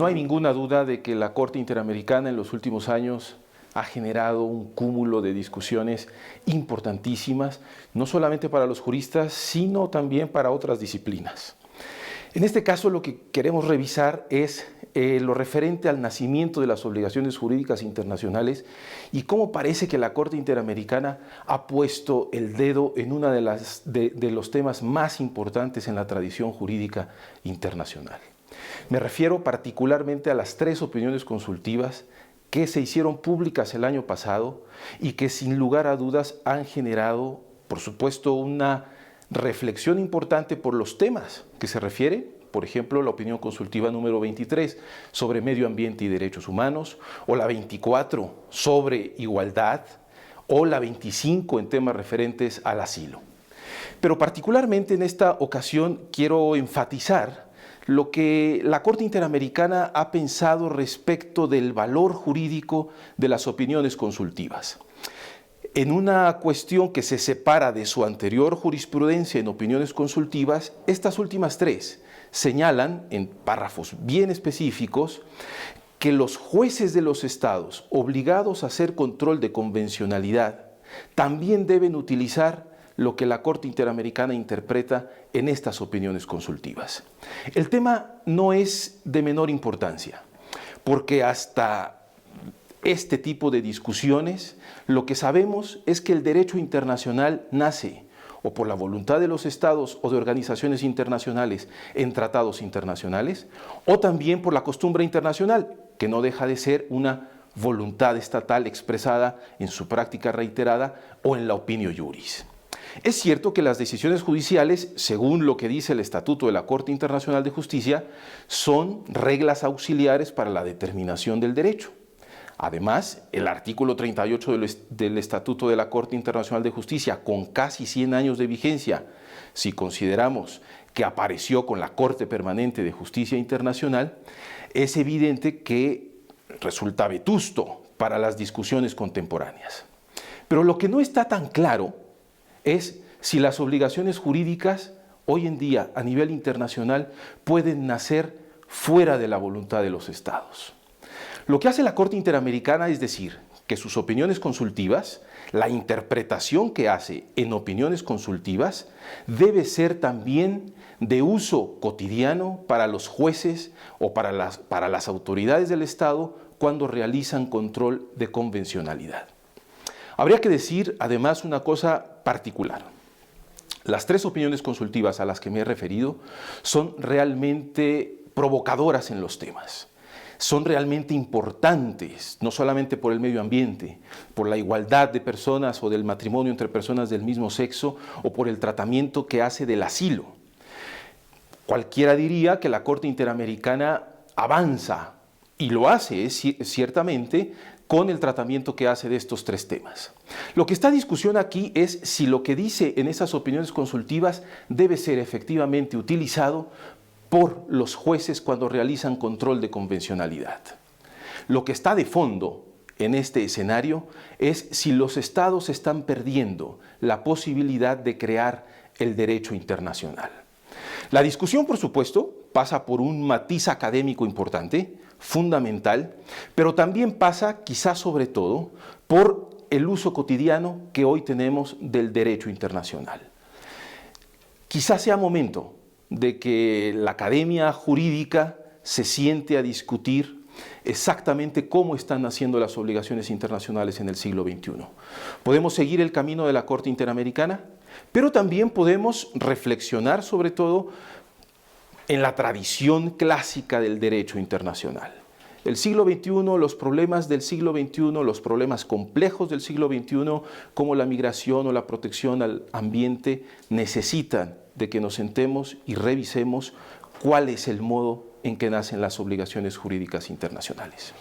No hay ninguna duda de que la Corte Interamericana en los últimos años ha generado un cúmulo de discusiones importantísimas, no solamente para los juristas, sino también para otras disciplinas. En este caso, lo que queremos revisar es lo referente al nacimiento de las obligaciones jurídicas internacionales y cómo parece que la Corte Interamericana ha puesto el dedo en uno de los temas más importantes en la tradición jurídica internacional. Me refiero particularmente a las 3 opiniones consultivas que se hicieron públicas el año pasado y que sin lugar a dudas han generado, por supuesto, una reflexión importante por los temas que se refieren. Por ejemplo, la opinión consultiva número 23 sobre medio ambiente y derechos humanos, o la 24 sobre igualdad, o la 25 en temas referentes al asilo. Pero particularmente en esta ocasión quiero enfatizar lo que la Corte Interamericana ha pensado respecto del valor jurídico de las opiniones consultivas. En una cuestión que se separa de su anterior jurisprudencia en opiniones consultivas, estas últimas 3 señalan en párrafos bien específicos que los jueces de los estados obligados a hacer control de convencionalidad también deben utilizar lo que la Corte Interamericana interpreta en estas opiniones consultivas. El tema no es de menor importancia, porque hasta este tipo de discusiones lo que sabemos es que el derecho internacional nace o por la voluntad de los estados o de organizaciones internacionales en tratados internacionales, o también por la costumbre internacional, que no deja de ser una voluntad estatal expresada en su práctica reiterada o en la opinio juris. Es cierto que las decisiones judiciales, según lo que dice el Estatuto de la Corte Internacional de Justicia, son reglas auxiliares para la determinación del derecho. Además, el artículo 38 del Estatuto de la Corte Internacional de Justicia, con casi 100 años de vigencia, si consideramos que apareció con la Corte Permanente de Justicia Internacional, es evidente que resulta vetusto para las discusiones contemporáneas. Pero lo que no está tan claro es si las obligaciones jurídicas hoy en día a nivel internacional pueden nacer fuera de la voluntad de los estados. Lo que hace la Corte Interamericana es decir que sus opiniones consultivas, la interpretación que hace en opiniones consultivas, debe ser también de uso cotidiano para los jueces o para las autoridades del Estado cuando realizan control de convencionalidad. Habría que decir además una cosa particular. Las 3 opiniones consultivas a las que me he referido son realmente provocadoras en los temas. Son realmente importantes, no solamente por el medio ambiente, por la igualdad de personas o del matrimonio entre personas del mismo sexo o por el tratamiento que hace del asilo. Cualquiera diría que la Corte Interamericana avanza, y lo hace ciertamente, con el tratamiento que hace de estos 3 temas. Lo que está en discusión aquí es si lo que dice en esas opiniones consultivas debe ser efectivamente utilizado por los jueces cuando realizan control de convencionalidad. Lo que está de fondo en este escenario es si los estados están perdiendo la posibilidad de crear el derecho internacional. La discusión, por supuesto, pasa por un matiz académico importante, fundamental, pero también pasa, quizás sobre todo, por el uso cotidiano que hoy tenemos del derecho internacional. Quizás sea momento de que la academia jurídica se siente a discutir exactamente cómo están naciendo las obligaciones internacionales en el siglo XXI. Podemos seguir el camino de la Corte Interamericana, pero también podemos reflexionar sobre todo en la tradición clásica del derecho internacional. El siglo XXI, los problemas del siglo XXI, los problemas complejos del siglo XXI, como la migración o la protección al ambiente, necesitan de que nos sentemos y revisemos cuál es el modo en que nacen las obligaciones jurídicas internacionales.